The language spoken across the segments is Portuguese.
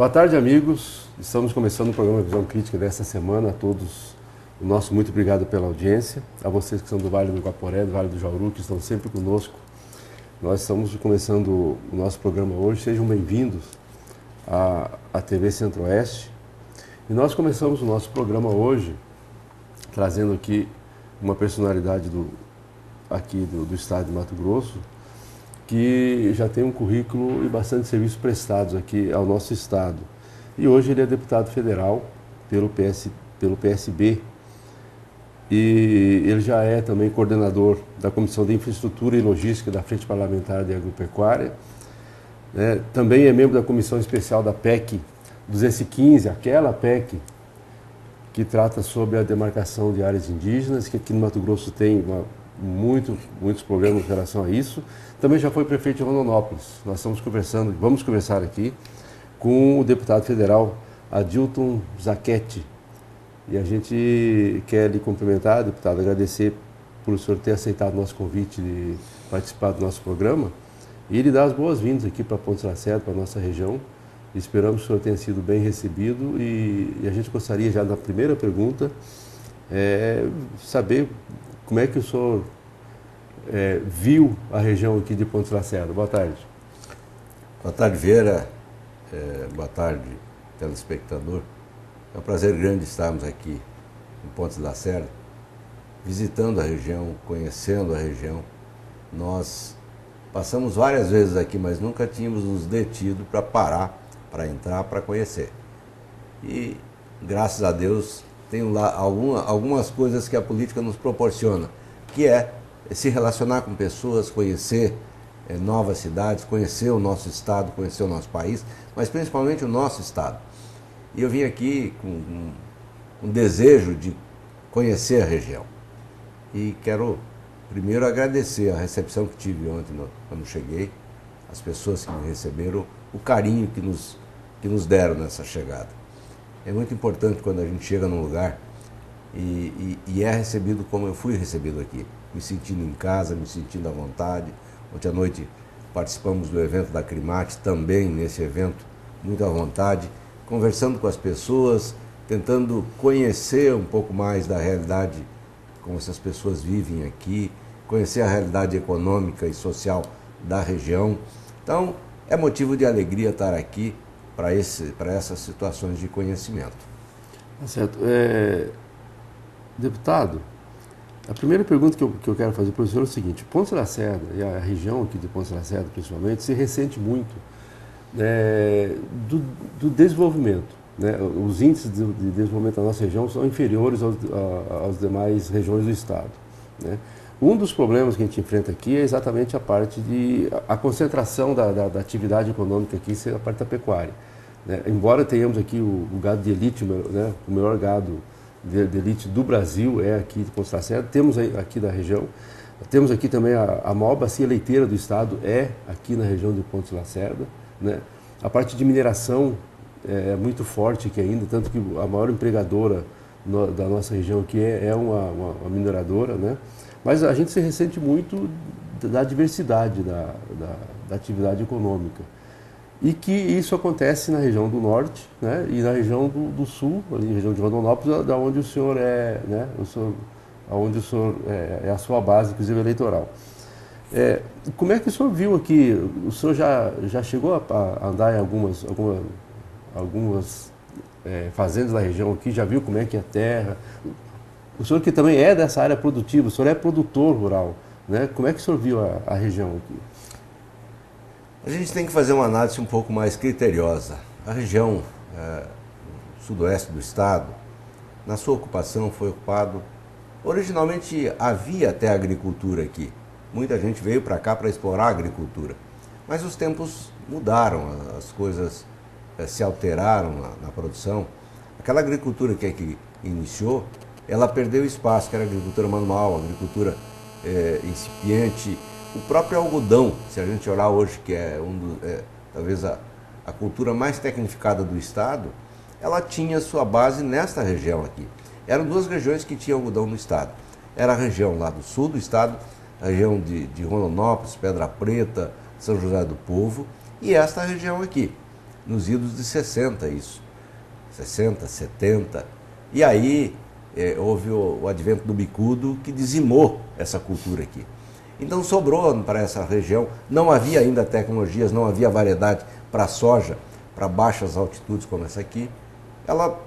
Boa tarde, amigos. Estamos começando o programa Visão Crítica desta semana. A todos, o nosso muito obrigado pela audiência. A vocês que são do Vale do Guaporé, do Vale do Jauru, que estão sempre conosco. Nós estamos começando o nosso programa hoje. Sejam bem-vindos à TV Centro-Oeste. E nós começamos o nosso programa hoje trazendo aqui uma personalidade do estado de Mato Grosso, que já tem um currículo e bastante serviços prestados aqui ao nosso estado. E hoje ele é deputado federal pelo PSB e ele já é também coordenador da Comissão de Infraestrutura e Logística da Frente Parlamentar de Agropecuária. Também é membro da Comissão Especial da PEC 215, aquela PEC que trata sobre a demarcação de áreas indígenas, que aqui no Mato Grosso tem muitos problemas em relação a isso. Também já foi prefeito de Rondonópolis. Nós vamos conversar aqui com o deputado federal Adilton Zachetti. E a gente quer lhe cumprimentar, deputado, agradecer por o senhor ter aceitado o nosso convite de participar do nosso programa e lhe dar as boas-vindas aqui para Pontes Lacerda, para a nossa região. Esperamos que o senhor tenha sido bem recebido e a gente gostaria já na primeira pergunta saber como é que o senhor viu a região aqui de Pontes Lacerda. Boa tarde. Boa tarde, Vieira. Boa tarde, telespectador. É um prazer grande estarmos aqui em Pontes Lacerda, visitando a região, conhecendo a região. Nós passamos várias vezes aqui, mas nunca tínhamos nos detido para parar, para entrar, para conhecer. E, graças a Deus, tem lá algumas coisas que a política nos proporciona, que é se relacionar com pessoas, conhecer novas cidades, conhecer o nosso estado, conhecer o nosso país, mas principalmente o nosso estado. E eu vim aqui com um desejo de conhecer a região. E quero primeiro agradecer a recepção que tive ontem quando cheguei, as pessoas que me receberam, o carinho que nos deram nessa chegada. É muito importante quando a gente chega num lugar e é recebido como eu fui recebido aqui, me sentindo em casa, me sentindo à vontade. Ontem à noite participamos do evento da Crimate, também nesse evento, muito à vontade, conversando com as pessoas, tentando conhecer um pouco mais da realidade, como essas pessoas vivem aqui, conhecer a realidade econômica e social da região. Então, é motivo de alegria estar aqui para essas situações de conhecimento. Tá certo. Deputado, a primeira pergunta que eu quero fazer para o senhor é o seguinte: Pontes Lacerda, e a região aqui de Pontes Lacerda principalmente, se ressente muito do desenvolvimento. Os índices de desenvolvimento da nossa região são inferiores às demais regiões do estado. Um dos problemas que a gente enfrenta aqui é exatamente a parte a concentração da atividade econômica aqui, ser a parte da pecuária. Embora tenhamos aqui o gado de elite, o melhor gado de elite do Brasil é aqui de Pontes Lacerda, temos aqui da região, temos aqui também a maior bacia leiteira do estado é aqui na região de Pontes Lacerda. A parte de mineração é muito forte aqui ainda, tanto que a maior empregadora da nossa região aqui é uma mineradora, Mas a gente se ressente muito da diversidade da atividade econômica. E que isso acontece na região do norte, e na região do sul, ali na região de Rondonópolis, da onde o senhor onde o senhor é a sua base, inclusive eleitoral. Como é que o senhor viu aqui? O senhor já chegou a andar em algumas fazendas da região aqui, já viu como é que é a terra? O senhor que também é dessa área produtiva, o senhor é produtor rural, Como é que o senhor viu a região aqui? A gente tem que fazer uma análise um pouco mais criteriosa. A região sudoeste do estado, na sua ocupação, foi ocupado... Originalmente havia até agricultura aqui. Muita gente veio para cá para explorar a agricultura. Mas os tempos mudaram, as coisas se alteraram na produção. Aquela agricultura que aqui iniciou, ela perdeu espaço, que era a agricultura manual, a agricultura incipiente. O próprio algodão, se a gente olhar hoje, que é talvez a cultura mais tecnificada do estado, ela tinha sua base nesta região aqui. Eram duas regiões que tinham algodão no estado. Era a região lá do sul do estado, a região de Rondonópolis, Pedra Preta, São José do Povo, e esta região aqui. nos idos de 60 isso, 60, 70. E aí houve o advento do bicudo que dizimou essa cultura aqui. Então sobrou para essa região, não havia ainda tecnologias, não havia variedade para soja, para baixas altitudes como essa aqui. Ela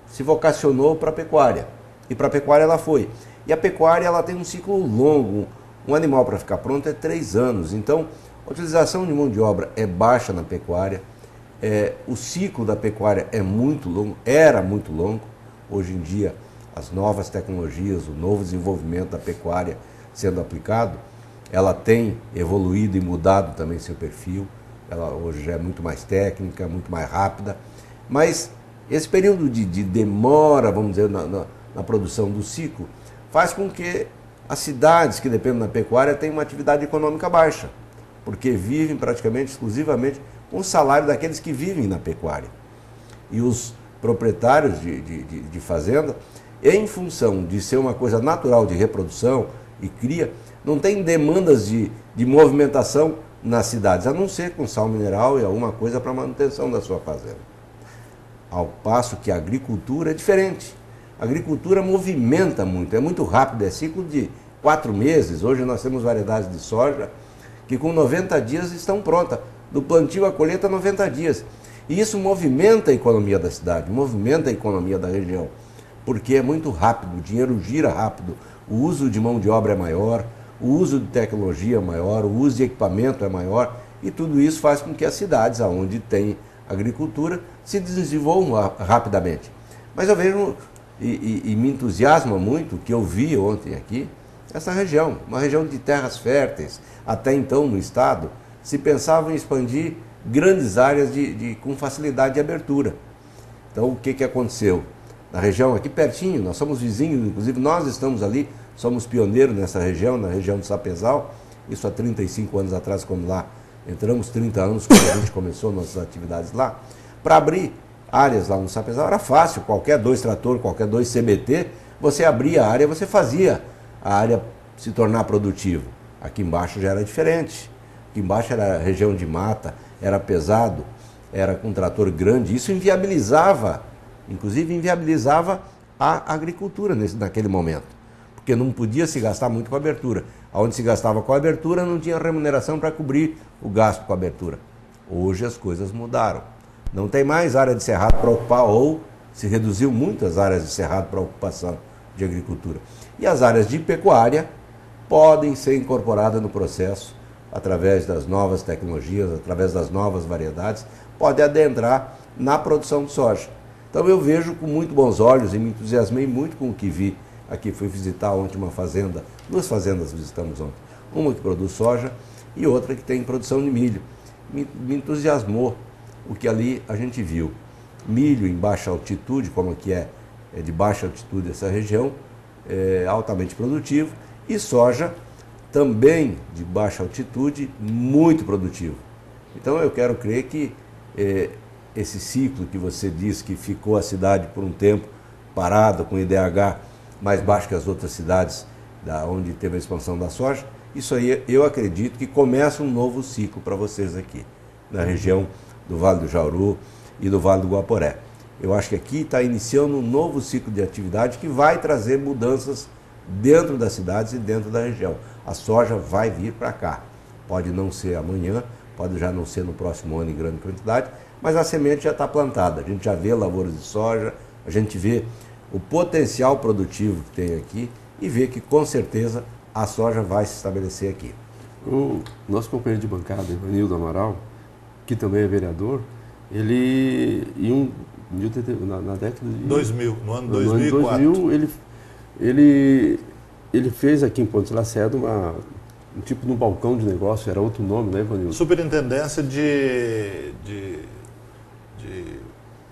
se vocacionou para a pecuária, e para a pecuária ela foi. E a pecuária ela tem um ciclo longo, um animal para ficar pronto é 3 anos, então a utilização de mão de obra é baixa na pecuária, o ciclo da pecuária é muito longo, era muito longo. Hoje em dia as novas tecnologias, o novo desenvolvimento da pecuária sendo aplicado, ela tem evoluído e mudado também seu perfil, ela hoje já é muito mais técnica, muito mais rápida, mas esse período de demora, vamos dizer, na produção do ciclo, faz com que as cidades que dependem da pecuária tenham uma atividade econômica baixa, porque vivem praticamente exclusivamente com o salário daqueles que vivem na pecuária. E os proprietários de fazenda, em função de ser uma coisa natural de reprodução e cria, não tem demandas de movimentação nas cidades, a não ser com sal mineral e alguma coisa para manutenção da sua fazenda. Ao passo que a agricultura é diferente. A agricultura movimenta muito, é muito rápido, é ciclo de 4 meses. Hoje nós temos variedades de soja que com 90 dias estão prontas, do plantio à colheita 90 dias. E isso movimenta a economia da cidade, movimenta a economia da região, porque é muito rápido, o dinheiro gira rápido, o uso de mão de obra é maior, o uso de tecnologia é maior, o uso de equipamento é maior, e tudo isso faz com que as cidades onde tem agricultura se desenvolvam rapidamente. Mas eu vejo e me entusiasma muito o que eu vi ontem aqui, essa região, uma região de terras férteis. Até então no estado se pensava em expandir grandes áreas com facilidade de abertura. Então o que aconteceu? Na região aqui pertinho, nós somos vizinhos, inclusive nós estamos ali, somos pioneiros nessa região, na região do Sapezal, isso há 35 anos atrás, quando lá entramos, 30 anos quando a gente começou nossas atividades lá. Para abrir áreas lá no Sapezal era fácil, qualquer 2 tratores, qualquer 2 CBT, você abria a área, você fazia a área se tornar produtiva. Aqui embaixo já era diferente, aqui embaixo era região de mata, era pesado, era com trator grande, isso inviabilizava, inclusive inviabilizava a agricultura naquele momento, porque não podia se gastar muito com a abertura. Onde se gastava com a abertura não tinha remuneração para cobrir o gasto com a abertura. Hoje as coisas mudaram. Não tem mais área de cerrado para ocupar, ou se reduziu muito as áreas de cerrado para ocupação de agricultura. E as áreas de pecuária podem ser incorporadas no processo através das novas tecnologias, através das novas variedades, pode adentrar na produção de soja. Então eu vejo com muito bons olhos e me entusiasmei muito com o que vi aqui. Fui visitar ontem uma fazenda, 2 fazendas visitamos ontem, uma que produz soja e outra que tem produção de milho. Me entusiasmou o que ali a gente viu. Milho em baixa altitude, como aqui é de baixa altitude essa região, altamente produtivo, e soja também de baixa altitude, muito produtivo. Então eu quero crer que esse ciclo que você disse que ficou a cidade por um tempo parada, com IDH mais baixo que as outras cidades onde teve a expansão da soja, isso aí eu acredito que começa um novo ciclo para vocês aqui, na região do Vale do Jauru e do Vale do Guaporé. Eu acho que aqui está iniciando um novo ciclo de atividade que vai trazer mudanças dentro das cidades e dentro da região. A soja vai vir para cá. Pode não ser amanhã, pode já não ser no próximo ano em grande quantidade, mas a semente já está plantada. A gente já vê lavouras de soja, a gente vê o potencial produtivo que tem aqui e vê que com certeza a soja vai se estabelecer aqui. O nosso companheiro de bancada, Ivanildo Amaral, que também é vereador, ele, na década de 2000, no ano 2004, 2000, ele fez aqui em Pontes Lacerda um tipo de um balcão de negócio, era outro nome, né, Ivanildo? Superintendência de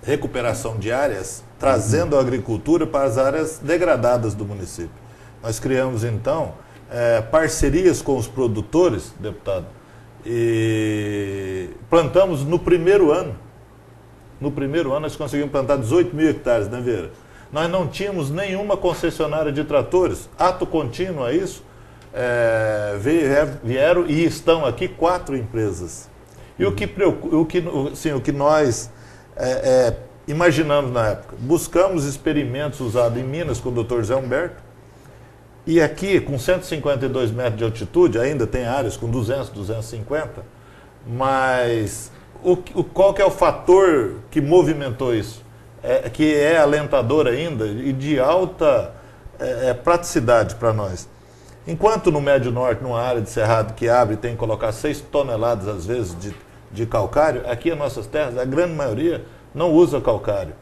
recuperação de áreas, trazendo a agricultura para as áreas degradadas do município. Nós criamos, então, parcerias com os produtores, deputado, e plantamos no primeiro ano. No primeiro ano nós conseguimos plantar 18 mil hectares, né, Vieira? Nós não tínhamos nenhuma concessionária de tratores, ato contínuo a isso, vieram e estão aqui 4 empresas. E o que nós imaginamos na época, buscamos experimentos usados em Minas com o Dr. Zé Humberto, e aqui com 152 metros de altitude, ainda tem áreas com 200, 250, mas qual que é o fator que movimentou isso? Que é alentador ainda e de alta praticidade para nós. Enquanto no Médio Norte, numa área de cerrado que abre, tem que colocar 6 toneladas às vezes de calcário, aqui as nossas terras, a grande maioria não usa calcário.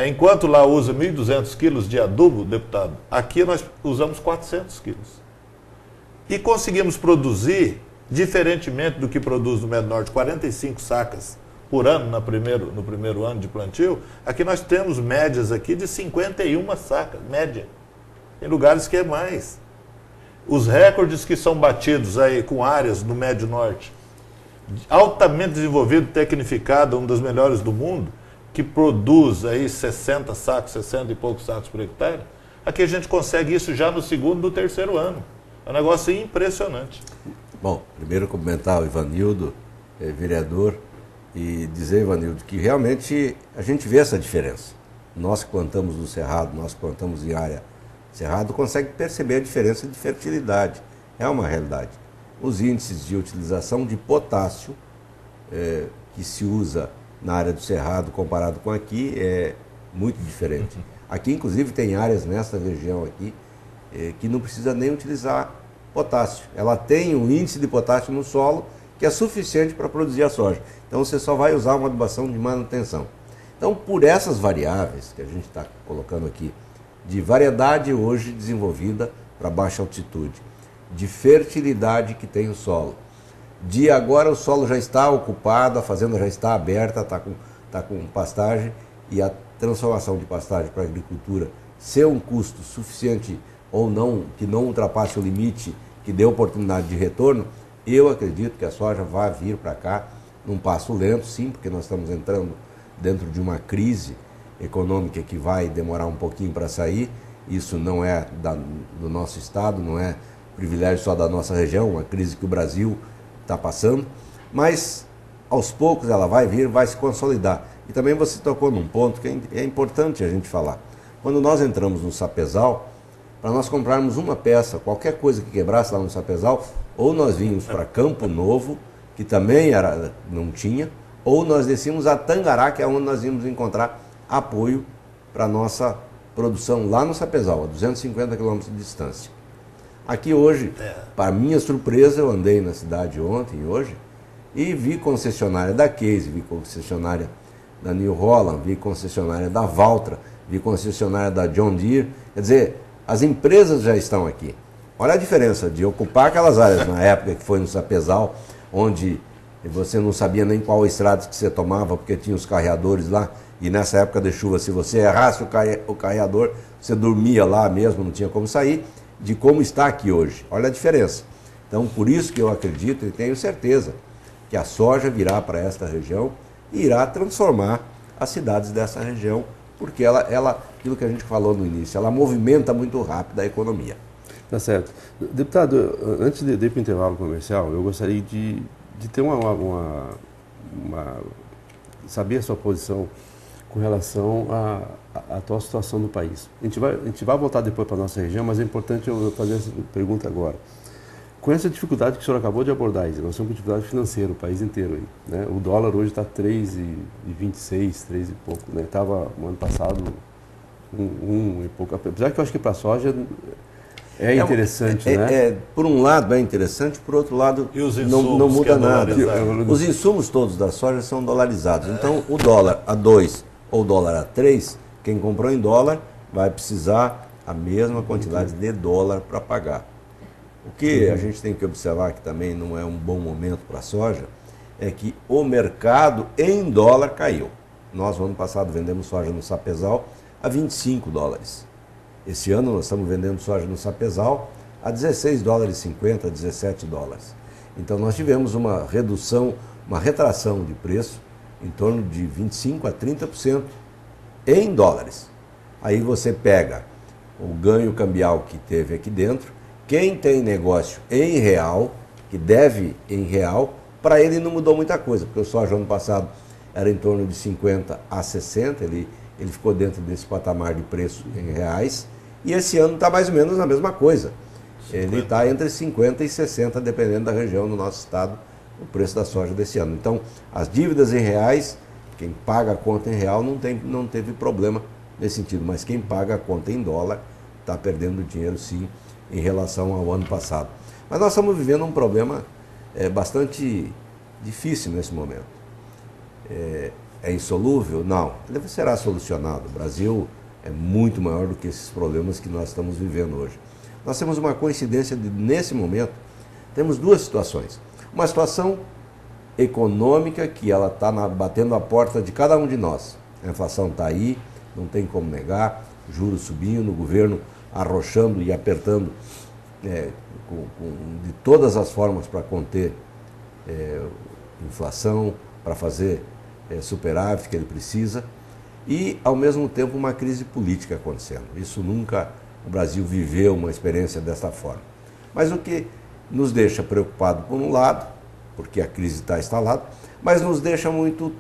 Enquanto lá usa 1.200 quilos de adubo, deputado, aqui nós usamos 400 quilos. E conseguimos produzir, diferentemente do que produz no Médio Norte, 45 sacas por ano no primeiro ano de plantio, aqui nós temos médias aqui de 51 sacas, média. Em lugares que é mais. Os recordes que são batidos aí com áreas no Médio Norte, altamente desenvolvido, tecnificado, um dos melhores do mundo, que produz aí 60 sacos, 60 e poucos sacos por hectare, aqui a gente consegue isso já no segundo e no terceiro ano. É um negócio impressionante. Bom, primeiro cumprimentar o Ivanildo, vereador, e dizer, Ivanildo, que realmente a gente vê essa diferença. Nós que plantamos no Cerrado, nós que plantamos em área Cerrado, consegue perceber a diferença de fertilidade. É uma realidade. Os índices de utilização de potássio que se usa na área do Cerrado comparado com aqui é muito diferente. Aqui, inclusive, tem áreas nessa região aqui que não precisa nem utilizar potássio. Ela tem um índice de potássio no solo que é suficiente para produzir a soja. Então você só vai usar uma adubação de manutenção. Então, por essas variáveis que a gente está colocando aqui, de variedade hoje desenvolvida para baixa altitude, de fertilidade que tem o solo, de agora o solo já está ocupado, a fazenda já está aberta, está com pastagem, e a transformação de pastagem para a agricultura ser um custo suficiente ou não, que não ultrapasse o limite, que dê oportunidade de retorno, eu acredito que a soja vai vir para cá num passo lento, sim, porque nós estamos entrando dentro de uma crise econômica que vai demorar um pouquinho para sair. Isso não é do nosso estado, não é privilégio só da nossa região, uma crise que o Brasil está passando, mas aos poucos ela vai vir, vai se consolidar. E também você tocou num ponto que é importante a gente falar. Quando nós entramos no Sapezal, para nós comprarmos uma peça, qualquer coisa que quebrasse lá no Sapezal, ou nós vínhamos para Campo Novo, que também não tinha, ou nós descíamos a Tangará, que é onde nós íamos encontrar apoio para a nossa produção lá no Sapezal, a 250 quilômetros de distância. Aqui hoje, para minha surpresa, eu andei na cidade ontem e hoje, e vi concessionária da Case, vi concessionária da New Holland, vi concessionária da Valtra, vi concessionária da John Deere. Quer dizer, as empresas já estão aqui. Olha a diferença de ocupar aquelas áreas na época que foi no Sapezal, onde você não sabia nem qual estrada que você tomava, porque tinha os carreadores lá, e nessa época de chuva, se você errasse o carreador, você dormia lá mesmo, não tinha como sair, de como está aqui hoje. Olha a diferença. Então, por isso que eu acredito e tenho certeza que a soja virá para esta região e irá transformar as cidades dessa região, porque ela, aquilo que a gente falou no início, ela movimenta muito rápido a economia. Tá certo. Deputado, antes de ir para o intervalo comercial, eu gostaria de ter saber a sua posição com relação à atual situação do país. A gente vai voltar depois para a nossa região, mas é importante eu fazer essa pergunta agora. Com essa dificuldade que o senhor acabou de abordar, nós estamos com dificuldade financeira, o país inteiro aí, né? O dólar hoje está 3,26, 3 e pouco, né? Estava no ano passado 1 e pouco. Apesar que eu acho que para a soja é interessante, né? Por um lado é interessante, por outro lado não muda nada. Os insumos todos da soja são dolarizados. Então o dólar a 2 ou o dólar a 3, quem comprou em dólar vai precisar a mesma quantidade de dólar para pagar. O que a gente tem que observar, que também não é um bom momento para a soja, é que o mercado em dólar caiu. Nós, no ano passado, vendemos soja no Sapezal a 25 dólares. Esse ano nós estamos vendendo soja no Sapezal a 16 dólares 50, 17 dólares. Então nós tivemos uma redução, uma retração de preço em torno de 25% a 30% em dólares. Aí você pega o ganho cambial que teve aqui dentro. Quem tem negócio em real, que deve em real, Para ele não mudou muita coisa, porque o soja ano passado era em torno de 50 a 60, ele ficou dentro desse patamar de preço em reais, e esse ano está mais ou menos a mesma coisa. 50. Ele está entre 50 e 60, dependendo da região do nosso estado, o preço da soja desse ano. Então, as dívidas em reais, quem paga a conta em real não teve problema nesse sentido, mas quem paga a conta em dólar está perdendo dinheiro sim em relação ao ano passado. Mas nós estamos vivendo um problema bastante difícil nesse momento. É insolúvel? Não. Ele será solucionado. O Brasil é muito maior do que esses problemas que nós estamos vivendo hoje. Nós temos uma coincidência nesse momento, temos duas situações. Uma situação econômica que ela está batendo a porta de cada um de nós. A inflação está aí, não tem como negar, juros subindo, o governo arrochando e apertando de todas as formas para conter inflação, para fazer superávit que ele precisa, e ao mesmo tempo uma crise política acontecendo. Isso nunca o Brasil viveu uma experiência dessa forma. Mas o que nos deixa preocupado por um lado, porque a crise está instalada, mas nos deixa muito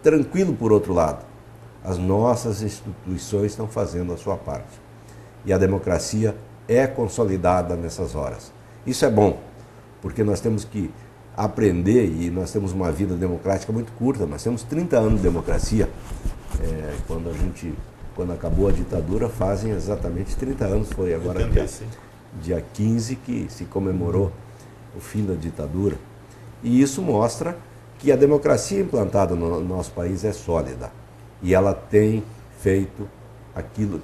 tranquilo por outro lado. As nossas instituições estão fazendo a sua parte. E a democracia é consolidada nessas horas. Isso é bom, porque nós temos que aprender, e nós temos uma vida democrática muito curta, nós temos 30 anos de democracia. Quando acabou a ditadura, fazem exatamente 30 anos, foi agora dia 15 que se comemorou o fim da ditadura. E isso mostra que a democracia implantada no nosso país é sólida. E ela tem feito aquilo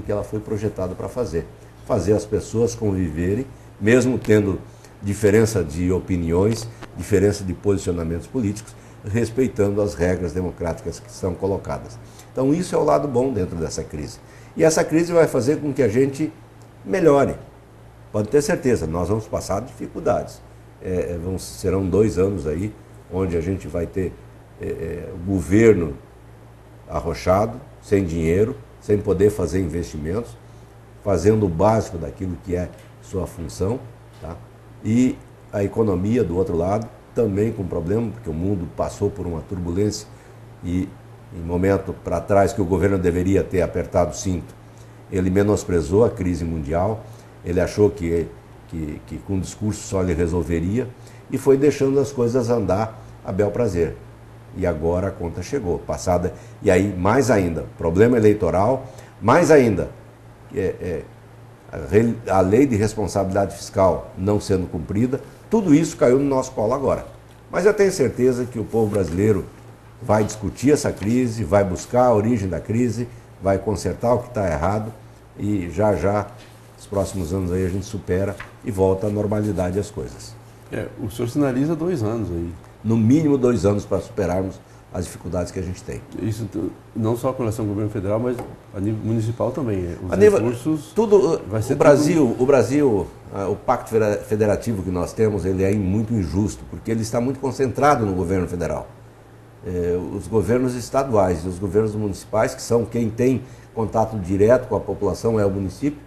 que ela foi projetada para fazer. Fazer as pessoas conviverem, mesmo tendo diferença de opiniões, diferença de posicionamentos políticos, respeitando as regras democráticas que são colocadas. Então isso é o lado bom dentro dessa crise. E essa crise vai fazer com que a gente melhore. Pode ter certeza, nós vamos passar dificuldades. Serão 2 anos aí, onde a gente vai ter o governo arrochado, sem dinheiro, sem poder fazer investimentos, fazendo o básico daquilo que é sua função, tá? E a economia, do outro lado, também com problema, porque o mundo passou por uma turbulência e, em momento para trás que o governo deveria ter apertado o cinto, ele menosprezou a crise mundial, ele achou que com um discurso só ele resolveria e foi deixando as coisas andar a bel prazer. E agora a conta chegou, passada, e aí mais ainda, problema eleitoral, mais ainda, a lei de responsabilidade fiscal não sendo cumprida, tudo isso caiu no nosso colo agora. Mas eu tenho certeza que o povo brasileiro vai discutir essa crise, vai buscar a origem da crise, vai consertar o que está errado e já, nos próximos anos aí a gente supera e volta à normalidade as coisas. O senhor sinaliza 2 anos aí. No mínimo 2 anos para superarmos as dificuldades que a gente tem. Isso não só com relação ao governo federal, mas a nível municipal também. Os recursos, o Brasil, o pacto federativo que nós temos, ele é muito injusto, porque ele está muito concentrado no governo federal. Os governos estaduais e os governos municipais, que são quem tem contato direto com a população, é o município,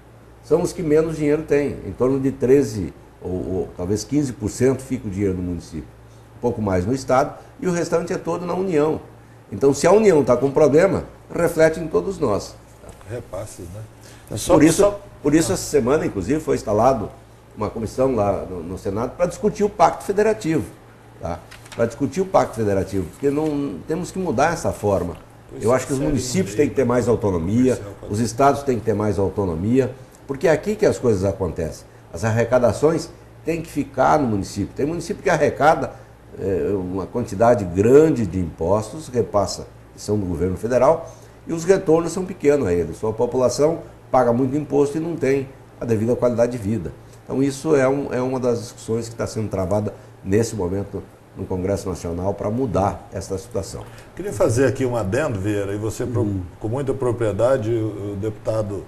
são os que menos dinheiro têm. Em torno de 13% ou talvez 15% fica o dinheiro no município. Um pouco mais no estado e o restante é todo na União. Então, se a União está com problema, reflete em todos nós. Repasses, né? Por isso, essa semana, inclusive, foi instalado uma comissão lá no Senado para discutir o Pacto Federativo. Tá? Para discutir o Pacto Federativo, porque não temos que mudar essa forma. Eu acho que os municípios têm que ter mais autonomia, os estados têm que ter mais autonomia, porque é aqui que as coisas acontecem. As arrecadações têm que ficar no município. Tem município que arrecada uma quantidade grande de impostos, repassa, são do governo federal, e os retornos são pequenos a eles. A população paga muito imposto e não tem a devida qualidade de vida. Então isso é uma das discussões que está sendo travada nesse momento no Congresso Nacional para mudar essa situação. Queria fazer aqui um adendo, Vieira, e você, com muita propriedade, o deputado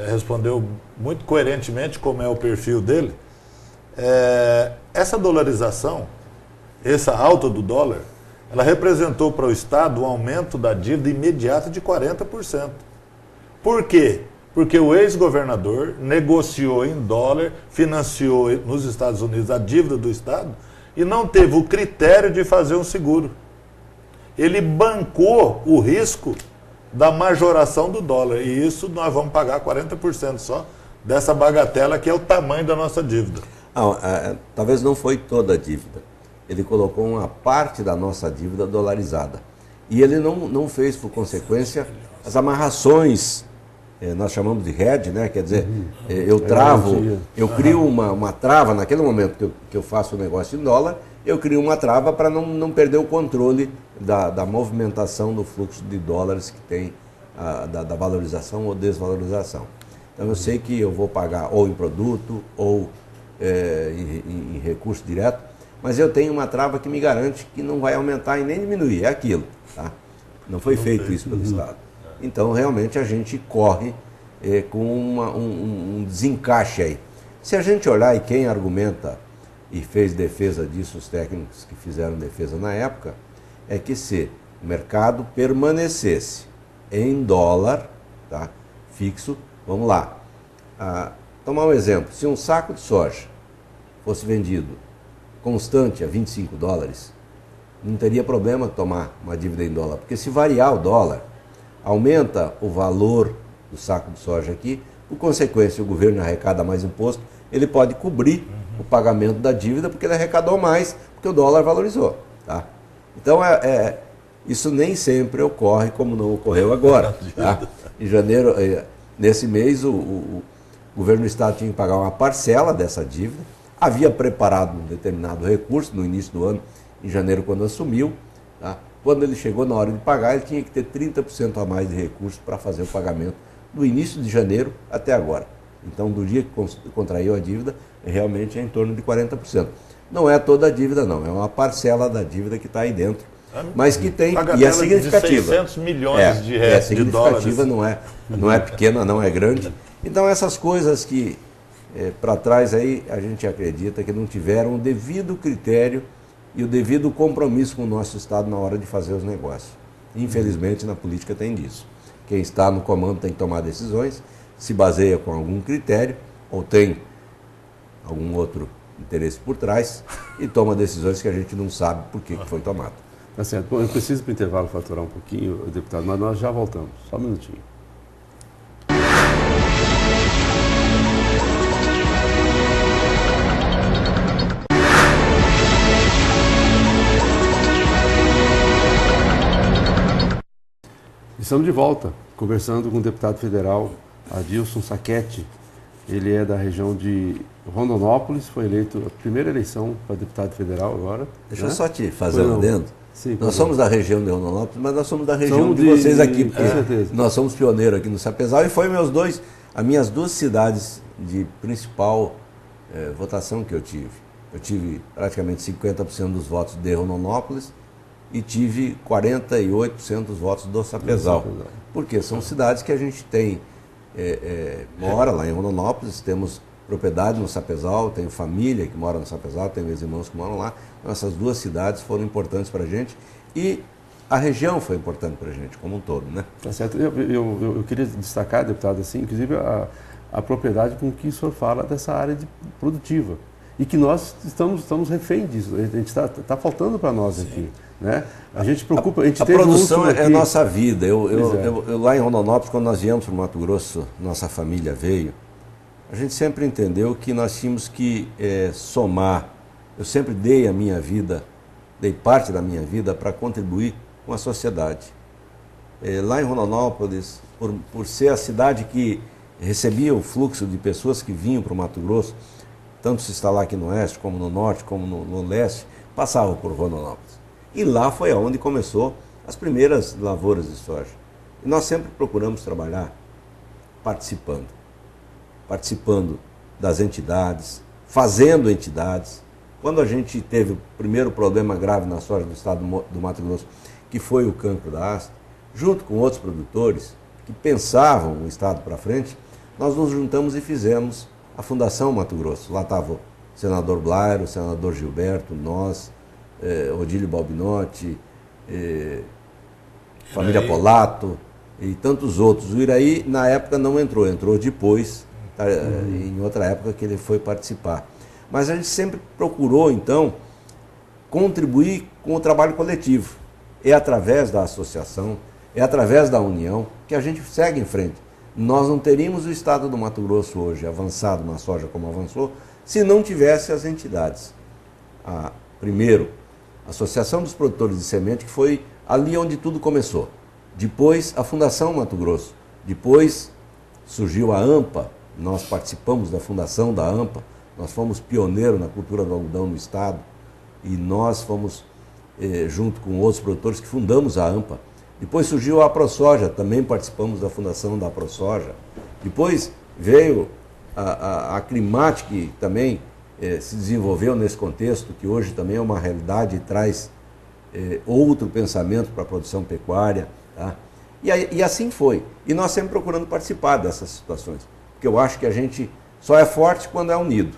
respondeu muito coerentemente como é o perfil dele. Essa dolarização, essa alta do dólar, ela representou para o Estado um aumento da dívida imediata de 40%. Por quê? Porque o ex-governador negociou em dólar, financiou nos Estados Unidos a dívida do Estado e não teve o critério de fazer um seguro. Ele bancou o risco da majoração do dólar. E isso nós vamos pagar 40% só dessa bagatela que é o tamanho da nossa dívida. Talvez não foi toda a dívida. Ele colocou uma parte da nossa dívida dolarizada. E ele não fez, por consequência, as amarrações, nós chamamos de hedge, né? Quer dizer, eu crio uma trava, naquele momento que eu faço o negócio em dólar, eu crio uma trava para não perder o controle da movimentação do fluxo de dólares que tem, da valorização ou desvalorização. Então eu sei que eu vou pagar ou em produto ou em recurso direto, mas eu tenho uma trava que me garante que não vai aumentar e nem diminuir, é aquilo. Tá? Não foi feito isso pelo Estado. Então realmente a gente corre com um desencaixe aí. Se a gente olhar, e quem argumenta e fez defesa disso, os técnicos que fizeram defesa na época, é que se o mercado permanecesse em dólar, tá, fixo, vamos lá, tomar um exemplo, se um saco de soja fosse vendido constante a 25 dólares, não teria problema tomar uma dívida em dólar, porque se variar o dólar, aumenta o valor do saco de soja aqui, por consequência o governo arrecada mais imposto, ele pode cobrir o pagamento da dívida porque ele arrecadou mais, porque o dólar valorizou. Tá? Então, isso nem sempre ocorre como não ocorreu agora. Tá? Em janeiro, nesse mês, o governo do Estado tinha que pagar uma parcela dessa dívida, havia preparado um determinado recurso no início do ano, em janeiro, quando assumiu. Tá? Quando ele chegou na hora de pagar, ele tinha que ter 30% a mais de recursos para fazer o pagamento do início de janeiro até agora. Então, do dia que contraiu a dívida, realmente é em torno de 40%. Não é toda a dívida, não. É uma parcela da dívida que está aí dentro. Mas que tem, e é significativa. De 600 milhões de reais, de dólares. Não é pequena, não é grande. Então, essas coisas que, para trás aí, a gente acredita que não tiveram o devido critério e o devido compromisso com o nosso Estado na hora de fazer os negócios. Infelizmente, na política tem disso. Quem está no comando tem que tomar decisões, se baseia com algum critério ou tem algum outro interesse por trás e toma decisões que a gente não sabe por que foi tomado. Tá certo. Bom, eu preciso para o intervalo faturar um pouquinho, deputado, mas nós já voltamos. Só um minutinho. Estamos de volta, conversando com o deputado federal Adilson Sacchetti. Ele é da região de Rondonópolis, foi eleito a primeira eleição para deputado federal agora. Deixa eu só te fazer um adendo. Sim, nós somos da região de Rondonópolis, mas nós somos da região de vocês aqui, porque nós somos pioneiros aqui no Sapezal e foi as minhas duas cidades de principal votação que eu tive. Eu tive praticamente 50% dos votos de Rondonópolis e tive 48% dos votos do Sapezal. Porque são cidades que a gente tem, mora lá em Rondonópolis, temos propriedade no Sapezal, tenho família que mora no Sapezal, tenho meus irmãos que moram lá. Então, essas duas cidades foram importantes para a gente e a região foi importante para a gente como um todo, né? Tá certo. Eu queria destacar, deputado, assim, inclusive a propriedade com que o senhor fala dessa área produtiva e que nós estamos refém disso. A gente está faltando para nós aqui, né? A gente preocupa. A produção é a nossa vida. Eu lá em Rondonópolis, quando nós viemos para o Mato Grosso, nossa família veio. A gente sempre entendeu que nós tínhamos que somar. Eu sempre dei parte da minha vida para contribuir com a sociedade. Lá em Rondonópolis, por ser a cidade que recebia o fluxo de pessoas que vinham para o Mato Grosso, tanto se instalar aqui no oeste, como no norte, como no leste, passavam por Rondonópolis. E lá foi onde começou as primeiras lavouras de soja. E nós sempre procuramos trabalhar participando das entidades, fazendo entidades. Quando a gente teve o primeiro problema grave na soja do estado do Mato Grosso, que foi o cancro da haste, junto com outros produtores que pensavam o estado para frente, nós nos juntamos e fizemos a Fundação Mato Grosso. Lá estava o senador Blairo, o senador Gilberto, nós, Odílio Balbinotti, família Polato e tantos outros. O Iraí, na época, não entrou depois, em outra época que ele foi participar. Mas a gente sempre procurou, então, contribuir com o trabalho coletivo. É através da associação, é através da união que a gente segue em frente. Nós não teríamos o estado do Mato Grosso hoje avançado na soja como avançou, se não tivesse as entidades. Primeiro, a Associação dos Produtores de Semente, que foi ali onde tudo começou. Depois, a Fundação Mato Grosso. Depois, surgiu a AMPA. Nós participamos da fundação da AMPA. Nós fomos pioneiros na cultura do algodão no estado. E nós fomos, junto com outros produtores, que fundamos a AMPA. Depois surgiu a AproSoja. Também participamos da fundação da AproSoja. Depois veio a Aclimate, que também se desenvolveu nesse contexto, que hoje também é uma realidade e traz outro pensamento para a produção pecuária. Tá? E assim foi. E nós sempre procurando participar dessas situações. Porque eu acho que a gente só é forte quando é unido.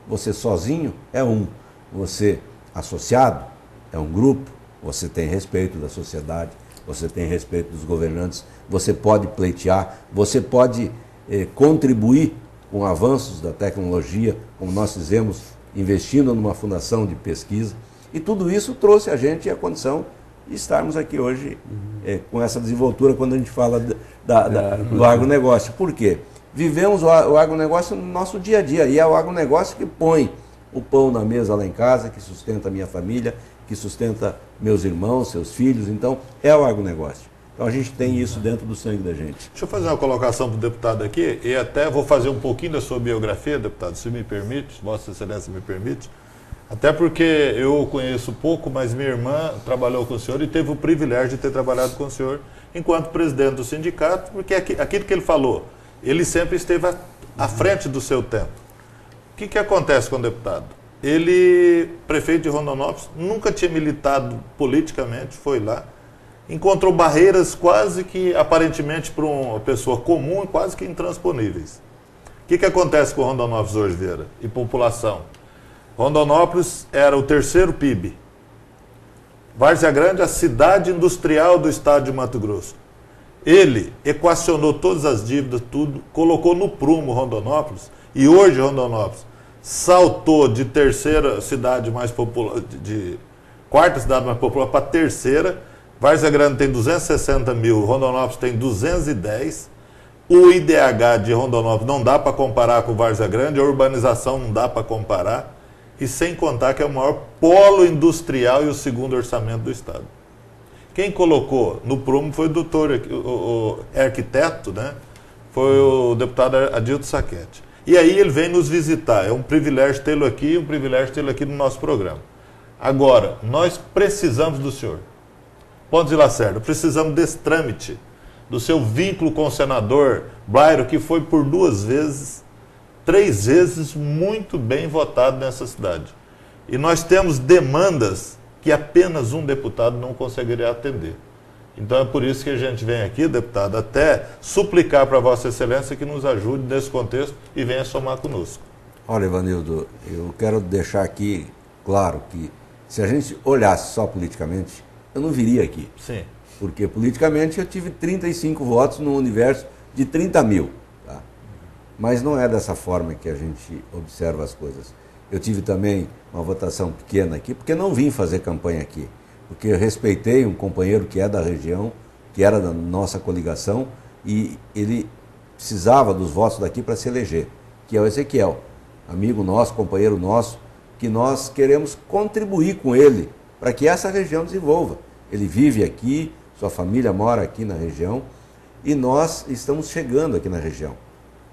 Você sozinho é um. Você associado é um grupo. Você tem respeito da sociedade. Você tem respeito dos governantes. Você pode pleitear. Você pode contribuir com avanços da tecnologia, como nós fizemos, investindo numa fundação de pesquisa. E tudo isso trouxe a gente a condição de estarmos aqui hoje com essa desenvoltura quando a gente fala do agronegócio. Por quê? Vivemos o agronegócio no nosso dia a dia, e é o agronegócio que põe o pão na mesa lá em casa, que sustenta a minha família, que sustenta meus irmãos, seus filhos. Então, é o agronegócio. Então a gente tem isso dentro do sangue da gente. Deixa eu fazer uma colocação para o deputado aqui, e até vou fazer um pouquinho da sua biografia, deputado, se me permite, Vossa Excelência me permite. Até porque eu conheço pouco, mas minha irmã trabalhou com o senhor e teve o privilégio de ter trabalhado com o senhor enquanto presidente do sindicato, porque aquilo que ele falou, ele sempre esteve à frente do seu tempo. O que acontece com o deputado? Ele, prefeito de Rondonópolis, nunca tinha militado politicamente, foi lá, encontrou barreiras quase que, aparentemente, para uma pessoa comum, quase que intransponíveis. O que acontece com Rondonópolis hoje, Vieira? E população? Rondonópolis era o terceiro PIB. Várzea Grande, a cidade industrial do estado de Mato Grosso. Ele equacionou todas as dívidas, tudo, colocou no prumo Rondonópolis, e hoje Rondonópolis saltou de terceira cidade mais popular, de quarta cidade mais popular para terceira. Várzea Grande tem 260 mil, Rondonópolis tem 210. O IDH de Rondonópolis não dá para comparar com Várzea Grande, a urbanização não dá para comparar. E sem contar que é o maior polo industrial e o segundo orçamento do estado. Quem colocou no prumo foi o doutor, o arquiteto, né? Foi o deputado Adilto Sacchetti. E aí ele vem nos visitar. É um privilégio tê-lo aqui, um privilégio tê-lo aqui no nosso programa. Agora, nós precisamos do senhor. Pontos de Lacerda, precisamos desse trâmite, do seu vínculo com o senador Blairo, que foi por 3 vezes muito bem votado nessa cidade. E nós temos demandas que apenas um deputado não conseguiria atender. Então é por isso que a gente vem aqui, deputado, até suplicar para Vossa Excelência que nos ajude nesse contexto e venha somar conosco. Olha, Ivanildo, eu quero deixar aqui claro que se a gente olhasse só politicamente, eu não viria aqui. Sim. Porque politicamente eu tive 35 votos no universo de 30 mil. Tá? Mas não é dessa forma que a gente observa as coisas. Eu tive também uma votação pequena aqui, porque não vim fazer campanha aqui. Porque eu respeitei um companheiro que é da região, que era da nossa coligação, e ele precisava dos votos daqui para se eleger, que é o Ezequiel, amigo nosso, companheiro nosso, que nós queremos contribuir com ele para que essa região desenvolva. Ele vive aqui, sua família mora aqui na região, e nós estamos chegando aqui na região.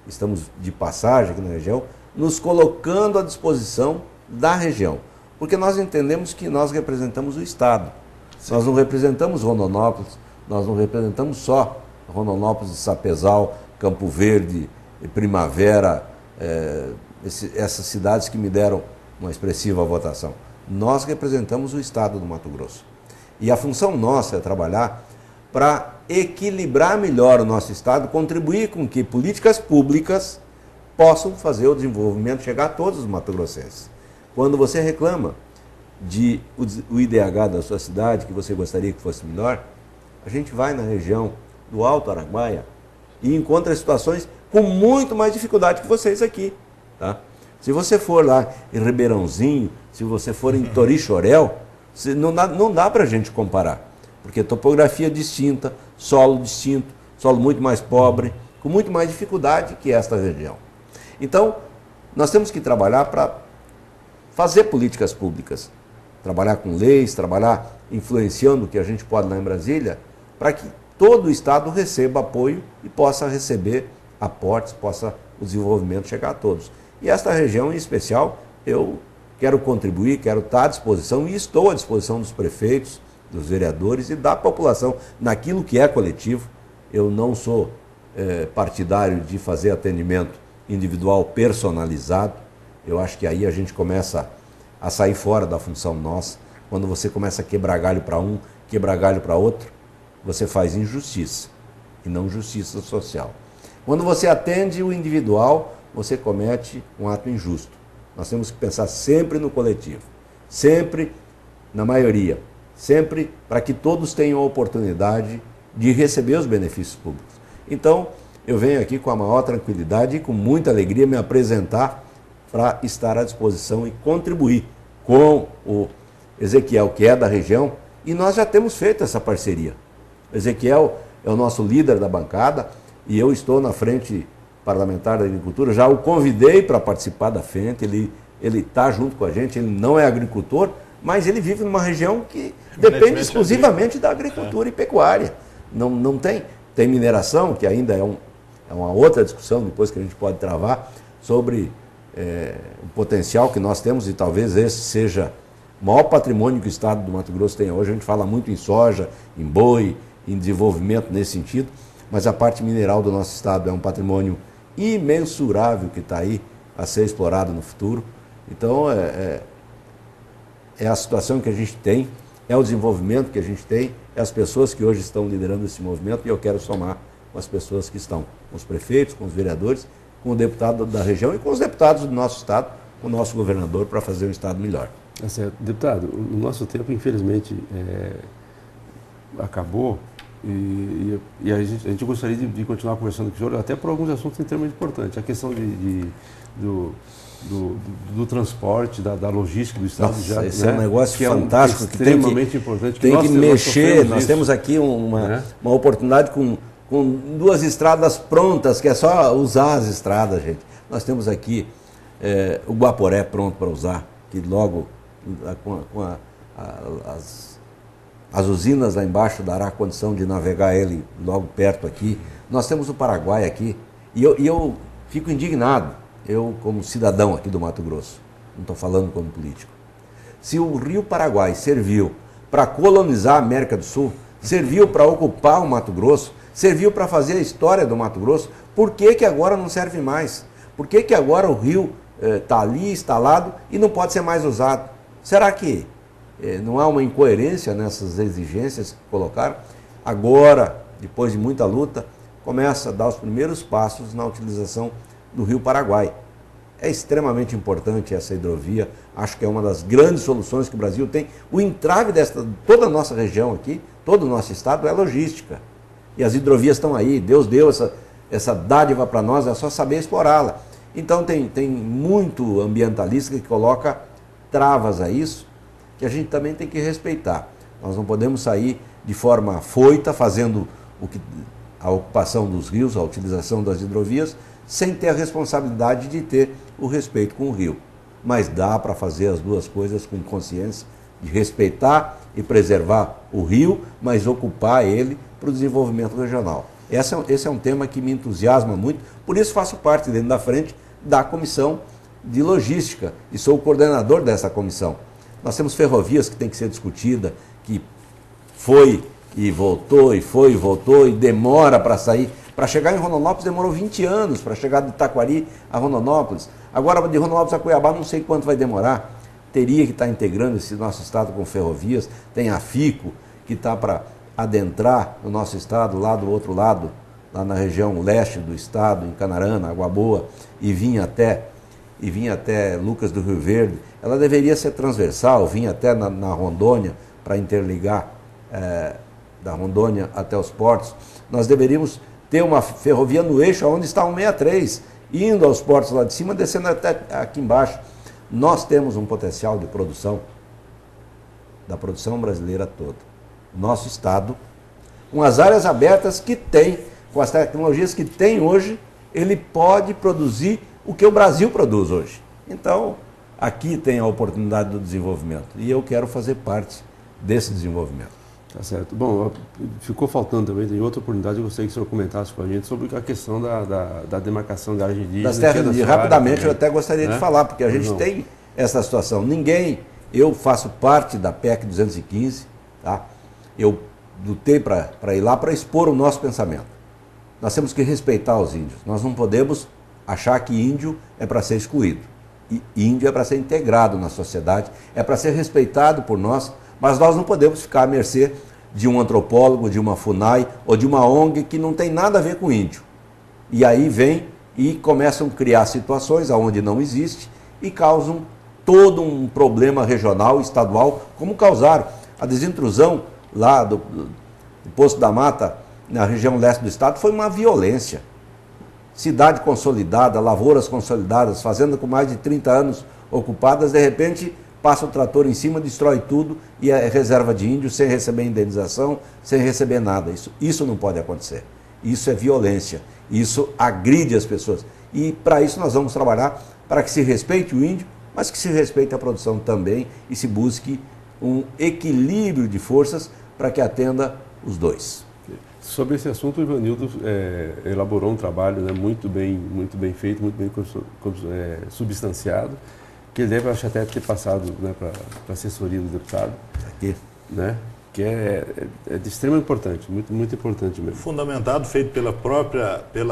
Estamos de passagem aqui na região, nos colocando à disposição da região. Porque nós entendemos que nós representamos o Estado. Sim. Nós não representamos Rondonópolis, nós não representamos só Rondonópolis, Sapezal, Campo Verde, Primavera, essas cidades que me deram uma expressiva votação. Nós representamos o Estado do Mato Grosso. E a função nossa é trabalhar para equilibrar melhor o nosso Estado, contribuir com que políticas públicas possam fazer o desenvolvimento chegar a todos os mato-grossenses. Quando você reclama o IDH da sua cidade, que você gostaria que fosse melhor, a gente vai na região do Alto Araguaia e encontra situações com muito mais dificuldade que vocês aqui. Tá? Se você for lá em Ribeirãozinho, se você for em Torixoréu, Não dá para a gente comparar, porque topografia distinta, solo distinto, solo muito mais pobre, com muito mais dificuldade que esta região. Então, nós temos que trabalhar para fazer políticas públicas, trabalhar com leis, trabalhar influenciando o que a gente pode lá em Brasília, para que todo o Estado receba apoio e possa receber aportes, possa o desenvolvimento chegar a todos. E esta região em especial, eu quero contribuir, quero estar à disposição e estou à disposição dos prefeitos, dos vereadores e da população naquilo que é coletivo. Eu não sou partidário de fazer atendimento individual personalizado. Eu acho que aí a gente começa a sair fora da função nossa. Quando você começa a quebrar galho para um, quebrar galho para outro, você faz injustiça e não justiça social. Quando você atende o individual, você comete um ato injusto. Nós temos que pensar sempre no coletivo, sempre na maioria, sempre para que todos tenham a oportunidade de receber os benefícios públicos. Então, eu venho aqui com a maior tranquilidade e com muita alegria me apresentar para estar à disposição e contribuir com o Ezequiel, que é da região, e nós já temos feito essa parceria. O Ezequiel é o nosso líder da bancada e eu estou na frente parlamentar da agricultura, já o convidei para participar da frente, ele está junto com a gente, ele não é agricultor, mas ele vive numa região que depende exclusivamente da agricultura e pecuária. Não tem mineração, que ainda é uma outra discussão, depois que a gente pode travar, sobre o potencial que nós temos, e talvez esse seja o maior patrimônio que o Estado do Mato Grosso tem hoje. A gente fala muito em soja, em boi, em desenvolvimento nesse sentido, mas a parte mineral do nosso Estado é um patrimônio imensurável que está aí a ser explorado no futuro. Então, é a situação que a gente tem, é o desenvolvimento que a gente tem, é as pessoas que hoje estão liderando esse movimento, e eu quero somar com as pessoas que estão, com os prefeitos, com os vereadores, com o deputado da região e com os deputados do nosso Estado, com o nosso governador, para fazer um Estado melhor. É certo. Deputado, o nosso tempo, infelizmente, acabou. E a gente gostaria de continuar conversando com o senhor, até por alguns assuntos extremamente importantes. A questão do transporte, da logística do Estado. Nossa, já, esse é um negócio que fantástico, que extremamente importante. Tem que mexer. Nós temos aqui uma oportunidade com 2 estradas prontas, que é só usar as estradas, gente. Nós temos aqui o Guaporé pronto para usar, que logo com as usinas lá embaixo dará condição de navegar ele logo perto aqui. Nós temos o Paraguai aqui. E eu fico indignado, eu como cidadão aqui do Mato Grosso, não estou falando como político. Se o Rio Paraguai serviu para colonizar a América do Sul, serviu para ocupar o Mato Grosso, serviu para fazer a história do Mato Grosso, por que agora não serve mais? Por que agora o rio está ali instalado e não pode ser mais usado? Será que não há uma incoerência nessas exigências que colocaram? Agora, depois de muita luta, começa a dar os primeiros passos na utilização do Rio Paraguai. É extremamente importante essa hidrovia, acho que é uma das grandes soluções que o Brasil tem. O entrave toda a nossa região aqui, todo o nosso estado, é logística. E as hidrovias estão aí, Deus deu essa dádiva para nós, é só saber explorá-la. Então tem muito ambientalista que coloca travas a isso, que a gente também tem que respeitar. Nós não podemos sair de forma afoita, fazendo a ocupação dos rios, a utilização das hidrovias, sem ter a responsabilidade de ter o respeito com o rio. Mas dá para fazer as duas coisas com consciência, de respeitar e preservar o rio, mas ocupar ele para o desenvolvimento regional. Esse é um tema que me entusiasma muito, por isso faço parte dentro da frente da Comissão de Logística e sou o coordenador dessa comissão. Nós temos ferrovias que tem que ser discutida, que foi e voltou, e foi e voltou, e demora para sair. Para chegar em Rondonópolis demorou 20 anos, para chegar de Itaquari a Rondonópolis. Agora de Rondonópolis a Cuiabá não sei quanto vai demorar. Teria que estar integrando esse nosso estado com ferrovias. Tem a FICO, que está para adentrar no nosso estado, lá do outro lado, lá na região leste do estado, em Canarana, Água Boa, e vinha até Lucas do Rio Verde. Ela deveria ser transversal, vinha até na Rondônia, para interligar da Rondônia até os portos. Nós deveríamos ter uma ferrovia no eixo onde está o 163, indo aos portos lá de cima, descendo até aqui embaixo. Nós temos um potencial de produção da produção brasileira toda. Nosso Estado, com as áreas abertas que tem, com as tecnologias que tem hoje, ele pode produzir o que o Brasil produz hoje. Então, aqui tem a oportunidade do desenvolvimento e eu quero fazer parte desse desenvolvimento. Tá certo. Bom, ficou faltando também, tem outra oportunidade, eu gostaria que o senhor comentasse com a gente sobre a questão da demarcação da área indígena. Das terras indígenas, rapidamente, eu até gostaria de falar, porque a gente tem essa situação. Eu faço parte da PEC 215, tá? Eu lutei para ir lá para expor o nosso pensamento. Nós temos que respeitar os índios. Nós não podemos achar que índio é para ser excluído. E índio é para ser integrado na sociedade, é para ser respeitado por nós, mas nós não podemos ficar à mercê de um antropólogo, de uma FUNAI ou de uma ONG que não tem nada a ver com índio. E aí vem e começam a criar situações onde não existe e causam todo um problema regional, estadual, como causaram a desintrusão lá do Poço da Mata, na região leste do estado, foi uma violência. Cidade consolidada, lavouras consolidadas, fazenda com mais de 30 anos ocupadas, de repente passa o trator em cima, destrói tudo e é reserva de índios sem receber indenização, sem receber nada. Isso não pode acontecer. Isso é violência. Isso agride as pessoas. E para isso nós vamos trabalhar para que se respeite o índio, mas que se respeite a produção também e se busque um equilíbrio de forças para que atenda os dois. Sobre esse assunto, o Ivanildo elaborou um trabalho, né, muito bem feito, muito bem substanciado, que ele deve, acho, até ter passado, né, para a assessoria do deputado. Aqui. Né, que é de extrema importância, muito importante mesmo. Fundamentado, feito pela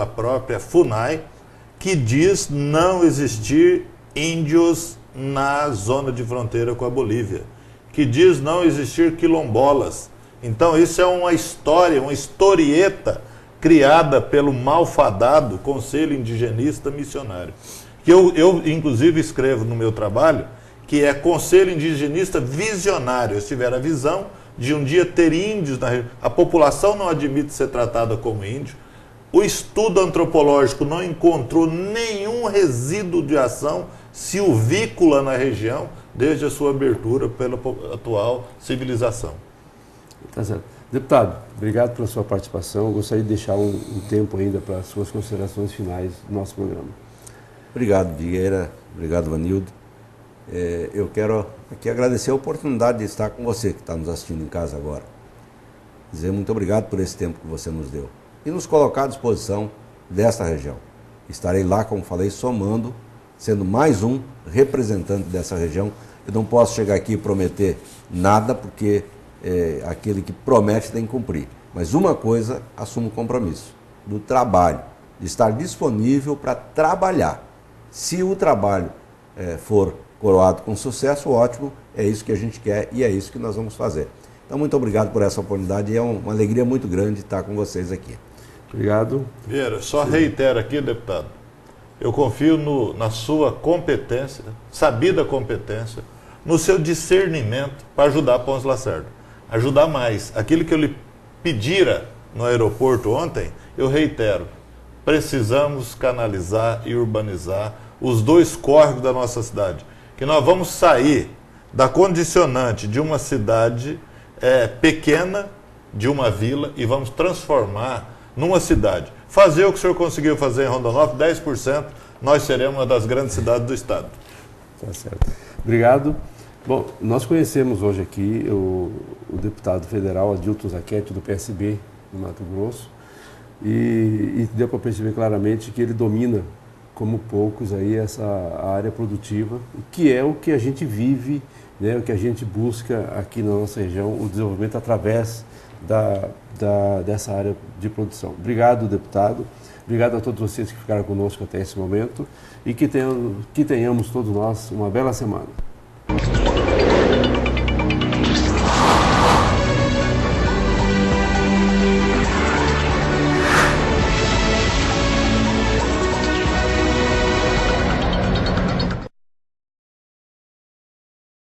própria FUNAI, que diz não existir índios na zona de fronteira com a Bolívia, que diz não existir quilombolas. Então isso é uma história, uma historieta criada pelo malfadado Conselho Indigenista Missionário. Que eu inclusive escrevo no meu trabalho, que é Conselho Indigenista Visionário. Eles tiveram a visão de um dia ter índios na região. A população não admite ser tratada como índio. O estudo antropológico não encontrou nenhum resíduo de ação silvícola na região desde a sua abertura pela atual civilização. Tá certo. Deputado, obrigado pela sua participação. Eu gostaria de deixar um tempo ainda para as suas considerações finais do nosso programa. Obrigado, Vieira. Obrigado, Vanildo. Eu quero aqui agradecer a oportunidade de estar com você que está nos assistindo em casa agora. Dizer muito obrigado por esse tempo que você nos deu. E nos colocar à disposição desta região. Estarei lá, como falei, somando, sendo mais um representante dessa região. Eu não posso chegar aqui e prometer nada, porque aquele que promete tem que cumprir. Mas uma coisa, assumo o compromisso do trabalho, de estar disponível para trabalhar. Se o trabalho for coroado com sucesso, ótimo, é isso que a gente quer e é isso que nós vamos fazer. Então, muito obrigado por essa oportunidade e é uma alegria muito grande estar com vocês aqui. Obrigado. Vieira, só reitero aqui, deputado, eu confio na sua competência, sabida competência, no seu discernimento para ajudar Ponce Lacerda. Ajudar mais. Aquilo que eu lhe pedira no aeroporto ontem, eu reitero. Precisamos canalizar e urbanizar os dois córregos da nossa cidade. Que nós vamos sair da condicionante de uma cidade pequena, de uma vila, e vamos transformar numa cidade. Fazer o que o senhor conseguiu fazer em Rondonópolis, 10%, nós seremos uma das grandes cidades do estado. Tá certo. Obrigado. Bom, nós conhecemos hoje aqui o deputado federal Adilton Zachetti, do PSB, do Mato Grosso, e deu para perceber claramente que ele domina, como poucos, aí, essa área produtiva, que é o que a gente vive, né, o que a gente busca aqui na nossa região, o desenvolvimento através dessa área de produção. Obrigado, deputado. Obrigado a todos vocês que ficaram conosco até esse momento e que tenhamos todos nós uma bela semana.